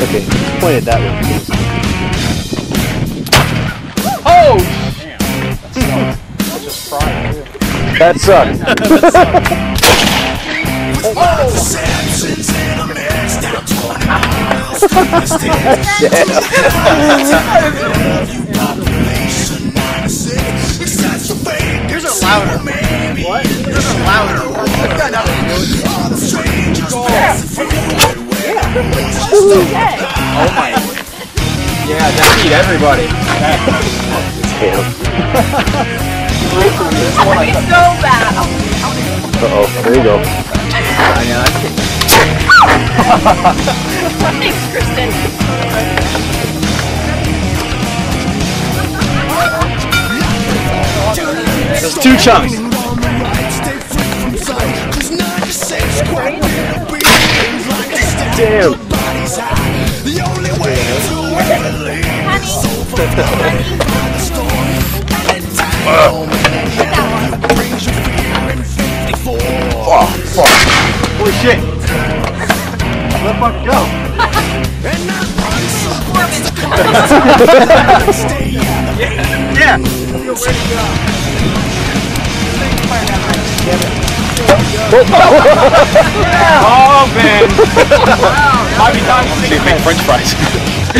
Okay, point it that way, please. Oh! Damn. That's just fried, too. That sucked. Yours are louder. What? Yours are louder. I've got nothing to do with it. Oh my. Yeah, just eat everybody. Damn. It's so bad. Uh-oh, there you go. I know, Thanks, Kristen. There's 2 chunks. Damn. Oh, fuck. Holy shit. Let the fuck go. Yeah. Oh, man. Might be time to make French fries. I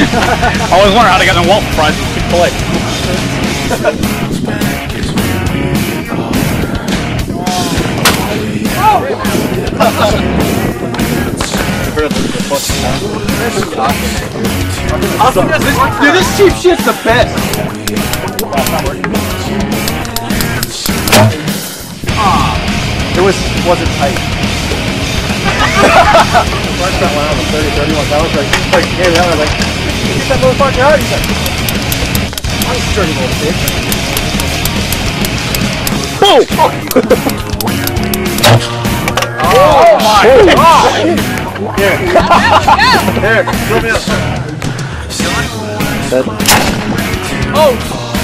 always wonder how they got them waffle fries with Chick-fil-A. Dude, this cheap shit's the best. It wasn't tight. First that went out with 30, 31. That was like, hey, that was like, get that motherfucker out. He's like, I'm sturdy little bitch. Boom! Oh my god! Here. Here, throw me up. Oh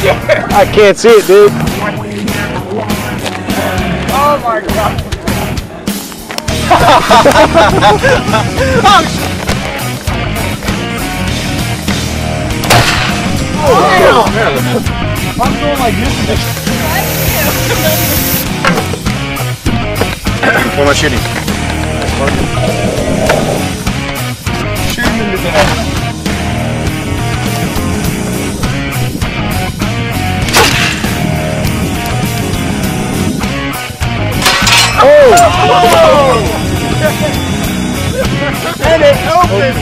shit! I can't see it, dude. Oh my god! Oh, I'm going like this. What am I shooting? Shoot him in the head. Oh! And it opened!